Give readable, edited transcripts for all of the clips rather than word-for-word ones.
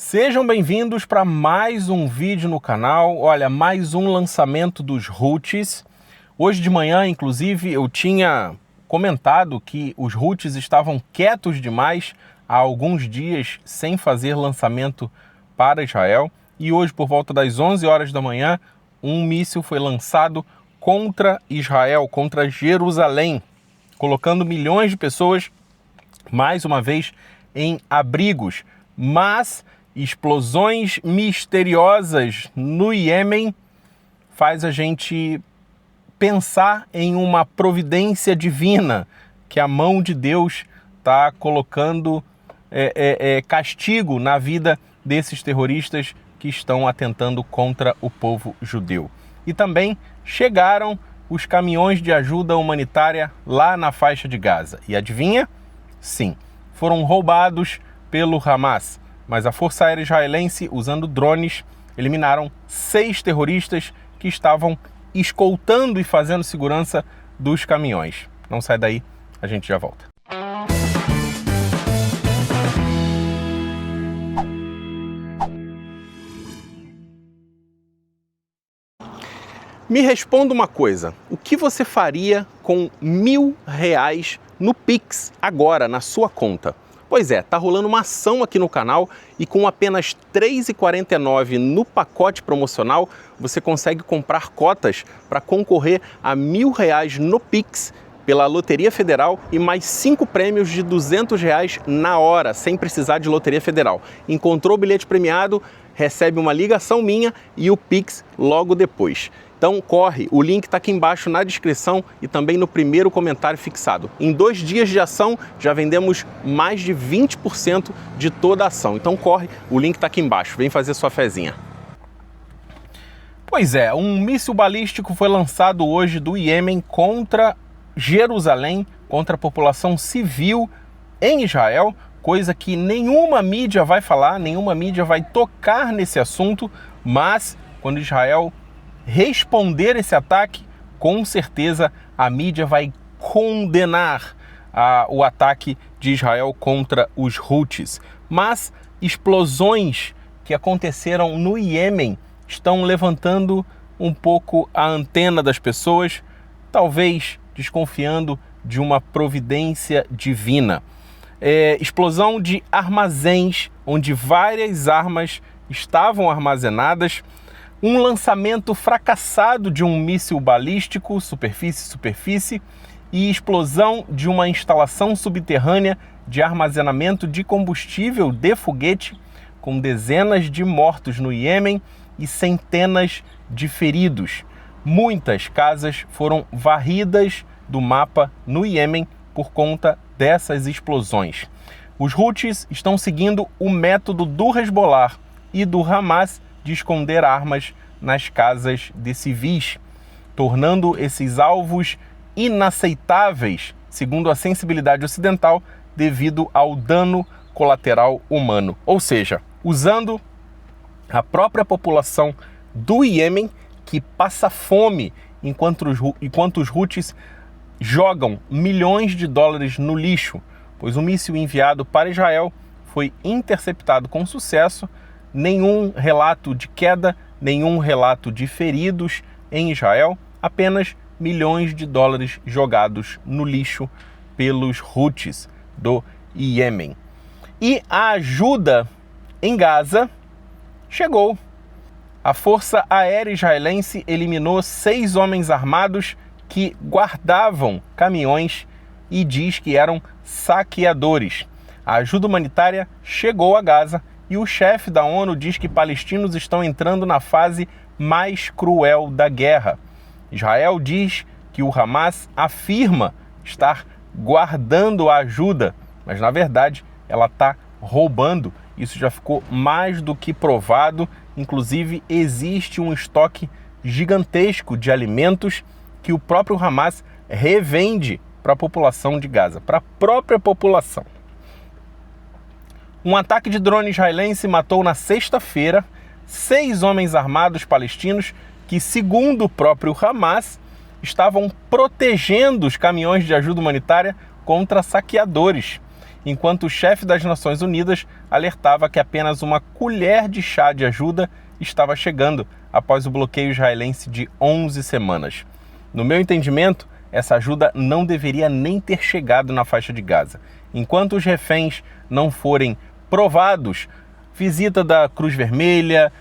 Sejam bem-vindos para mais um vídeo no canal. Olha, mais um lançamento dos Houthis. Hoje de manhã, inclusive, eu tinha comentado que os Houthis estavam quietos demais há alguns dias sem fazer lançamento para Israel. E hoje, por volta das 11 horas da manhã, um míssil foi lançado contra Israel, contra Jerusalém, colocando milhões de pessoas, mais uma vez, em abrigos. Mas explosões misteriosas no Iêmen faz a gente pensar em uma providência divina, que a mão de Deus está colocando castigo na vida desses terroristas que estão atentando contra o povo judeu. E também chegaram os caminhões de ajuda humanitária lá na faixa de Gaza. E adivinha? Sim, foram roubados pelo Hamas. Mas a Força Aérea Israelense, usando drones, eliminaram 6 terroristas que estavam escoltando e fazendo segurança dos caminhões. Não sai daí, a gente já volta. Me responda uma coisa, o que você faria com R$1.000 no Pix agora, na sua conta? Pois é, tá rolando uma ação aqui no canal e com apenas R$ 3,49 no pacote promocional, você consegue comprar cotas para concorrer a R$1.000 no Pix pela Loteria Federal e mais 5 prêmios de R$200 na hora, sem precisar de Loteria Federal. Encontrou o bilhete premiado, recebe uma ligação minha e o Pix logo depois. Então corre, o link está aqui embaixo na descrição e também no primeiro comentário fixado. Em 2 dias de ação já vendemos mais de 20% de toda a ação. Então corre, o link está aqui embaixo, vem fazer sua fezinha. Pois é, um míssil balístico foi lançado hoje do Iêmen contra Jerusalém, contra a população civil em Israel, coisa que nenhuma mídia vai falar, nenhuma mídia vai tocar nesse assunto, mas quando Israel responder esse ataque, com certeza a mídia vai condenar o ataque de Israel contra os Houthis. Mas explosões que aconteceram no Iêmen estão levantando um pouco a antena das pessoas, talvez desconfiando de uma providência divina. Explosão de armazéns onde várias armas estavam armazenadas, um lançamento fracassado de um míssil balístico, superfície, e explosão de uma instalação subterrânea de armazenamento de combustível de foguete, com dezenas de mortos no Iêmen e centenas de feridos. Muitas casas foram varridas do mapa no Iêmen por conta dessas explosões. Os Houthis estão seguindo o método do Hezbollah e do Hamas de esconder armas nas casas de civis, tornando esses alvos inaceitáveis, segundo a sensibilidade ocidental, devido ao dano colateral humano. Ou seja, usando a própria população do Iêmen, que passa fome enquanto os Houthis jogam milhões de dólares no lixo, pois o míssil enviado para Israel foi interceptado com sucesso. Nenhum relato de queda, nenhum relato de feridos em Israel, apenas milhões de dólares jogados no lixo pelos Houthis do Iêmen. E a ajuda em Gaza chegou. A Força Aérea Israelense eliminou 6 homens armados que guardavam caminhões e diz que eram saqueadores. A ajuda humanitária chegou a Gaza e o chefe da ONU diz que palestinos estão entrando na fase mais cruel da guerra. Israel diz que o Hamas afirma estar guardando a ajuda, mas na verdade ela está roubando. Isso já ficou mais do que provado. Inclusive existe um estoque gigantesco de alimentos que o próprio Hamas revende para a população de Gaza, para a própria população. Um ataque de drone israelense matou na sexta-feira 6 homens armados palestinos que, segundo o próprio Hamas, estavam protegendo os caminhões de ajuda humanitária contra saqueadores. enquanto o chefe das Nações Unidas alertava que apenas uma colher de chá de ajuda estava chegando após o bloqueio israelense de 11 semanas. No meu entendimento, essa ajuda não deveria nem ter chegado na faixa de Gaza. Enquanto os reféns não forem provados, visita da Cruz Vermelha,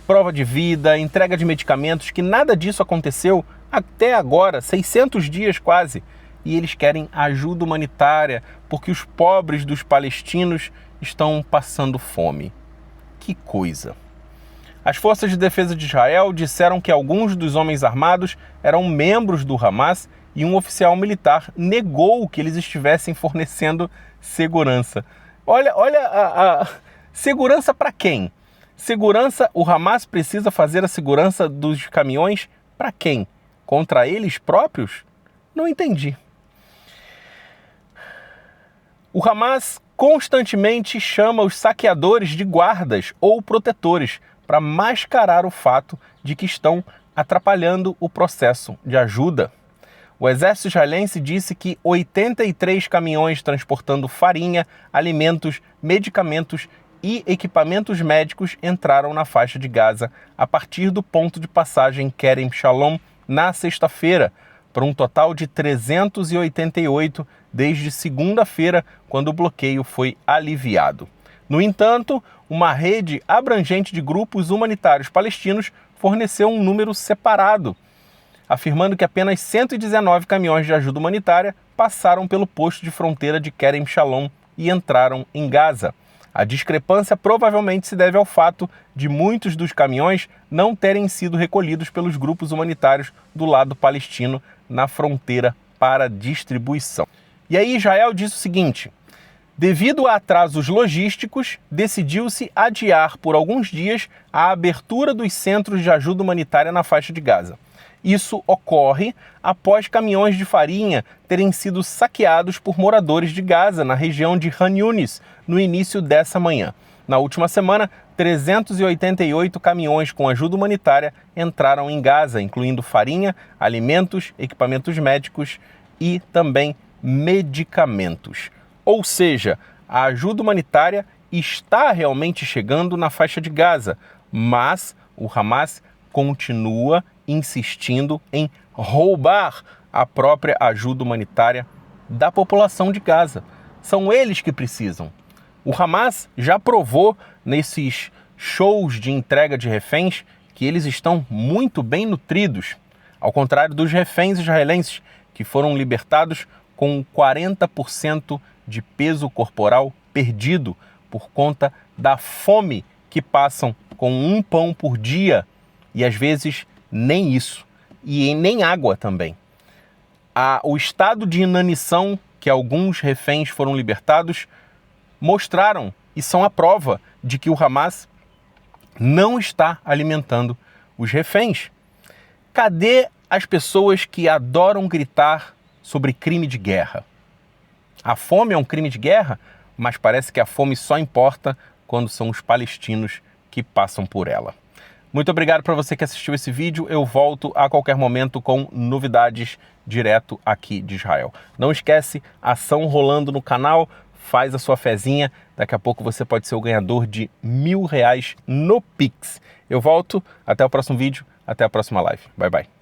prova de vida, entrega de medicamentos, que nada disso aconteceu até agora, 600 dias quase. E eles querem ajuda humanitária porque os pobres dos palestinos estão passando fome. Que coisa! As forças de defesa de Israel disseram que alguns dos homens armados eram membros do Hamas e um oficial militar negou que eles estivessem fornecendo segurança. Olha a segurança para quem? Segurança, o Hamas precisa fazer a segurança dos caminhões para quem? Contra eles próprios? Não entendi. O Hamas constantemente chama os saqueadores de guardas ou protetores para mascarar o fato de que estão atrapalhando o processo de ajuda. O exército israelense disse que 83 caminhões transportando farinha, alimentos, medicamentos e equipamentos médicos entraram na faixa de Gaza a partir do ponto de passagem Kerem Shalom na sexta-feira, para um total de 388 desde segunda-feira, quando o bloqueio foi aliviado. No entanto, uma rede abrangente de grupos humanitários palestinos forneceu um número separado, afirmando que apenas 119 caminhões de ajuda humanitária passaram pelo posto de fronteira de Kerem Shalom e entraram em Gaza. A discrepância provavelmente se deve ao fato de muitos dos caminhões não terem sido recolhidos pelos grupos humanitários do lado palestino na fronteira para distribuição. E aí Israel diz o seguinte: devido a atrasos logísticos, decidiu-se adiar por alguns dias a abertura dos centros de ajuda humanitária na faixa de Gaza. Isso ocorre após caminhões de farinha terem sido saqueados por moradores de Gaza, na região de Khan Yunis, no início dessa manhã. Na última semana, 388 caminhões com ajuda humanitária entraram em Gaza, incluindo farinha, alimentos, equipamentos médicos e também medicamentos. Ou seja, a ajuda humanitária está realmente chegando na faixa de Gaza, mas o Hamas continua insistindo em roubar a própria ajuda humanitária da população de Gaza. São eles que precisam. O Hamas já provou nesses shows de entrega de reféns que eles estão muito bem nutridos, ao contrário dos reféns israelenses, que foram libertados com 40% de peso corporal perdido por conta da fome que passam com um pão por dia e às vezes nem isso, e nem água também. O estado de inanição que alguns reféns foram libertados mostraram e são a prova de que o Hamas não está alimentando os reféns. Cadê as pessoas que adoram gritar sobre crime de guerra? A fome é um crime de guerra, mas parece que a fome só importa quando são os palestinos que passam por ela. Muito obrigado para você que assistiu esse vídeo. Eu volto a qualquer momento com novidades direto aqui de Israel. Não esquece, ação rolando no canal, faz a sua fezinha. Daqui a pouco você pode ser o ganhador de R$1.000 no Pix. Eu volto, até o próximo vídeo, até a próxima live. Bye, bye.